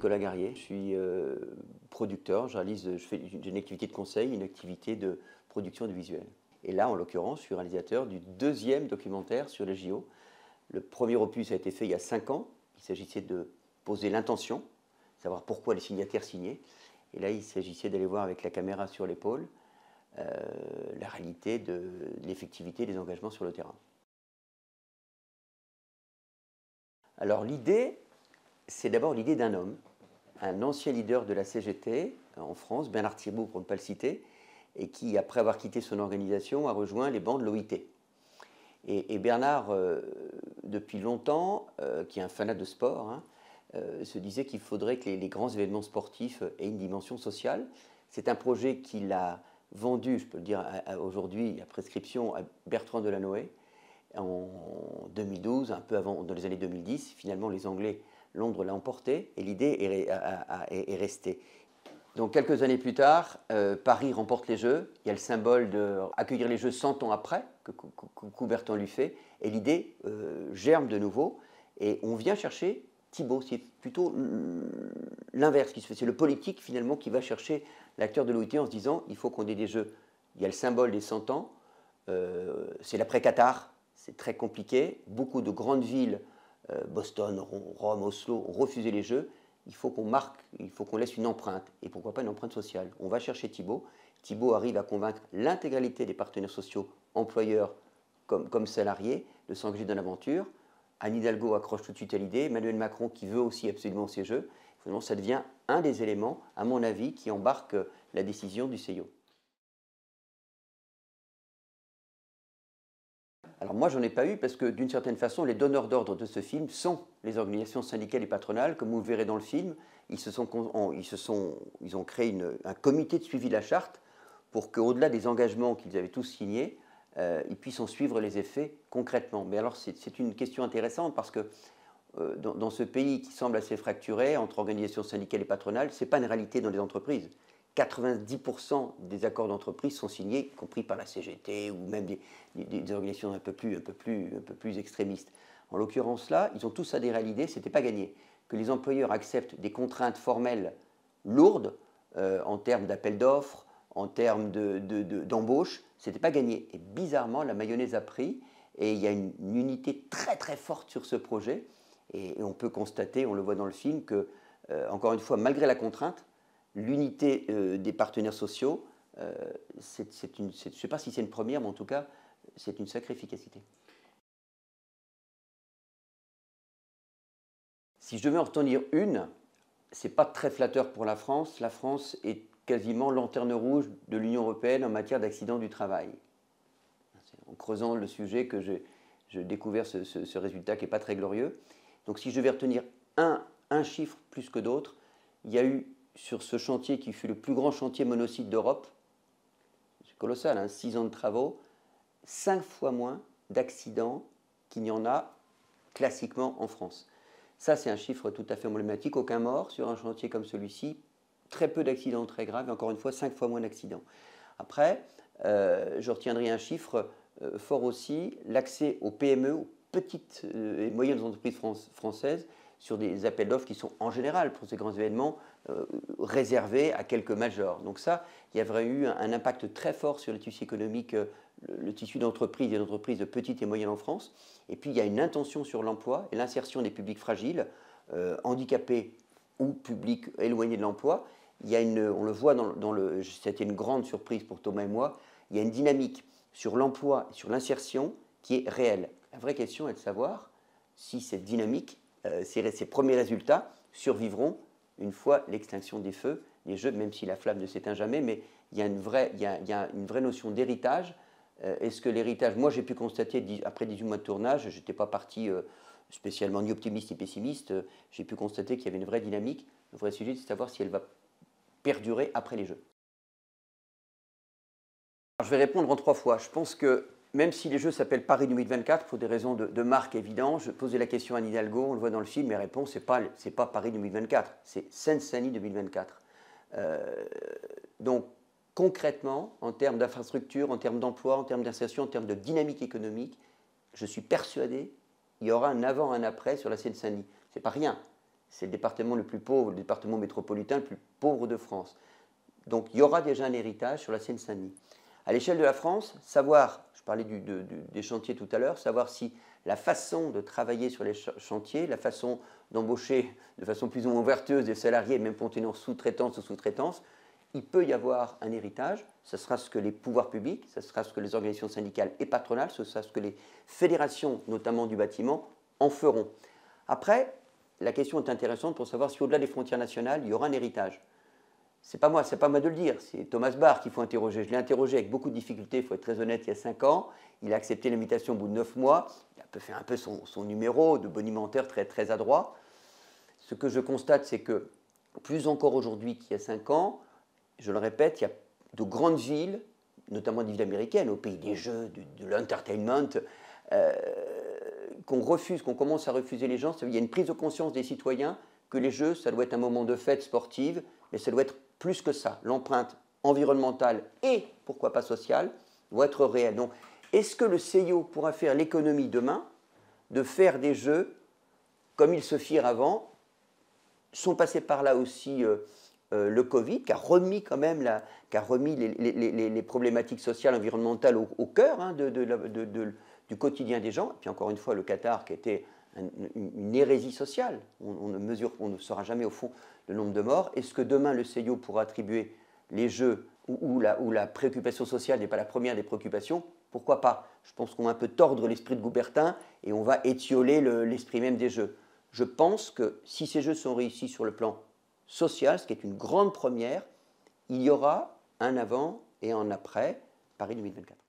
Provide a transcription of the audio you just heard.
Nicolas Garrier, je suis producteur, j'ai une activité de conseil, une activité de production de visuels. Et là, en l'occurrence, je suis réalisateur du deuxième documentaire sur les JO. Le premier opus a été fait il y a 5 ans. Il s'agissait de poser l'intention, savoir pourquoi les signataires signaient. Et là, il s'agissait d'aller voir avec la caméra sur l'épaule la réalité de l'effectivité des engagements sur le terrain. Alors l'idée, c'est d'abord l'idée d'un homme, un ancien leader de la CGT en France, Bernard Thibault pour ne pas le citer, et qui, après avoir quitté son organisation, a rejoint les bancs de l'OIT. Et Bernard, depuis longtemps, qui est un fanat de sport, hein, se disait qu'il faudrait que les grands événements sportifs aient une dimension sociale. C'est un projet qu'il a vendu, je peux le dire aujourd'hui, à prescription, à Bertrand Delanoë en 2012, un peu avant, dans les années 2010. Finalement, les Anglais, Londres l'a emporté et l'idée est restée. Donc quelques années plus tard, Paris remporte les Jeux. Il y a le symbole d'accueillir les Jeux 100 ans après, que Coubertin lui fait. Et l'idée germe de nouveau. Et on vient chercher Thibault. C'est plutôt l'inverse qui se fait. C'est le politique finalement qui va chercher l'acteur de l'OIT en se disant il faut qu'on ait des Jeux. Il y a le symbole des 100 ans. C'est l'après-Qatar. C'est très compliqué. Beaucoup de grandes villes, Boston, Rome, Oslo, ont refusé les Jeux. Il faut qu'on marque, il faut qu'on laisse une empreinte. Et pourquoi pas une empreinte sociale. On va chercher Thibault. Thibault arrive à convaincre l'intégralité des partenaires sociaux, employeurs comme salariés, de s'engager dans l'aventure. Anne Hidalgo accroche tout de suite à l'idée. Emmanuel Macron, qui veut aussi absolument ces Jeux. Finalement, ça devient un des éléments, à mon avis, qui embarque la décision du CIO. Alors moi, j'en ai pas eu parce que d'une certaine façon, les donneurs d'ordre de ce film sont les organisations syndicales et patronales. Comme vous le verrez dans le film, ils ont créé un comité de suivi de la charte pour qu'au-delà des engagements qu'ils avaient tous signés, ils puissent en suivre les effets concrètement. Mais alors, c'est une question intéressante parce que dans ce pays qui semble assez fracturé entre organisations syndicales et patronales, ce n'est pas une réalité dans les entreprises. 90% des accords d'entreprise sont signés, y compris par la CGT ou même des organisations un peu plus extrémistes. En l'occurrence là, ils ont tous adhéré à l'idée, ce n'était pas gagné. Que les employeurs acceptent des contraintes formelles lourdes en termes d'appel d'offres, en termes d'embauche, ce n'était pas gagné. Et bizarrement, la mayonnaise a pris et il y a une unité très très forte sur ce projet. Et on peut constater, on le voit dans le film, que, encore une fois, malgré la contrainte, l'unité des partenaires sociaux, je ne sais pas si c'est une première, mais en tout cas, c'est une sacrée efficacité. Si je devais en retenir une, ce n'est pas très flatteur pour la France. La France est quasiment lanterne rouge de l'Union européenne en matière d'accidents du travail. En creusant le sujet que j'ai découvert ce résultat qui n'est pas très glorieux. Donc si je devais retenir un chiffre plus que d'autres, il y a eu sur ce chantier qui fut le plus grand chantier monocyte d'Europe, c'est colossal, hein, 6 ans de travaux, 5 fois moins d'accidents qu'il n'y en a classiquement en France. Ça, c'est un chiffre tout à fait emblématique. Aucun mort sur un chantier comme celui-ci, très peu d'accidents très graves, et encore une fois, 5 fois moins d'accidents. Après, je retiendrai un chiffre fort aussi, l'accès aux PME, aux petites et moyennes entreprises françaises, sur des appels d'offres qui sont en général, pour ces grands événements, réservés à quelques majors. Donc ça, il y avait eu un impact très fort sur le tissu économique, le tissu d'entreprise et d'entreprises de petites et moyennes en France. Et puis il y a une intention sur l'emploi et l'insertion des publics fragiles, handicapés ou publics éloignés de l'emploi. Il y a on le voit c'était une grande surprise pour Thomas et moi, il y a une dynamique sur l'emploi et sur l'insertion qui est réelle. La vraie question est de savoir si cette dynamique, ces premiers résultats survivront une fois l'extinction des feux, des Jeux, même si la flamme ne s'éteint jamais, mais il y a une vraie notion d'héritage. Est-ce que l'héritage, moi j'ai pu constater, après 18 mois de tournage, je n'étais pas parti spécialement ni optimiste ni pessimiste, j'ai pu constater qu'il y avait une vraie dynamique. Le vrai sujet, c'est de savoir si elle va perdurer après les Jeux. Alors, je vais répondre en 3 fois. Je pense que même si les Jeux s'appellent Paris 2024, pour des raisons de marque évidentes, je posais la question à Anne Hidalgo, on le voit dans le film, mes réponses, c'est pas Paris 2024, c'est Seine-Saint-Denis 2024. Donc, concrètement, en termes d'infrastructure, en termes d'emploi, en termes d'insertion, en termes de dynamique économique, je suis persuadé qu'il y aura un avant, un après sur la Seine-Saint-Denis. Ce n'est pas rien. c'est le département le plus pauvre, le département métropolitain le plus pauvre de France. Donc il y aura déjà un héritage sur la Seine-Saint-Denis. À l'échelle de la France, savoir, je parlais des chantiers tout à l'heure, savoir si la façon de travailler sur les chantiers, la façon d'embaucher de façon plus ou moins vertueuse des salariés, même contenant sous-traitance ou sous-traitance, il peut y avoir un héritage. Ce sera ce que les pouvoirs publics, ce sera ce que les organisations syndicales et patronales, ce sera ce que les fédérations, notamment du bâtiment, en feront. Après, la question est intéressante pour savoir si au-delà des frontières nationales, il y aura un héritage. C'est pas moi de le dire, c'est Thomas Bach qu'il faut interroger. Je l'ai interrogé avec beaucoup de difficultés, il faut être très honnête, il y a 5 ans. Il a accepté l'invitation au bout de 9 mois. Il a fait un peu son numéro de bonimentaire très, très adroit. Ce que je constate, c'est que plus encore aujourd'hui qu'il y a 5 ans, je le répète, il y a de grandes villes, notamment des villes américaines, au pays des jeux, de l'entertainment, qu'on commence à refuser les gens. Il y a une prise de conscience des citoyens que les jeux, ça doit être un moment de fête sportive, mais ça doit être plus que ça. L'empreinte environnementale et, pourquoi pas sociale, doit être réelle. Donc, est-ce que le CIO pourra faire l'économie demain de faire des jeux comme ils se firent avant? Sont passés par là aussi le Covid, qui a remis quand même les problématiques sociales, environnementales au cœur du quotidien des gens. Et puis encore une fois, le Qatar qui était une hérésie sociale. On ne saura jamais au fond le nombre de morts. Est-ce que demain le CIO pourra attribuer les jeux où la préoccupation sociale n'est pas la première des préoccupations? Pourquoi pas? Je pense qu'on va un peu tordre l'esprit de Coubertin et on va étioler l'esprit même des jeux. Je pense que si ces jeux sont réussis sur le plan social, ce qui est une grande première, il y aura un avant et un après Paris 2024.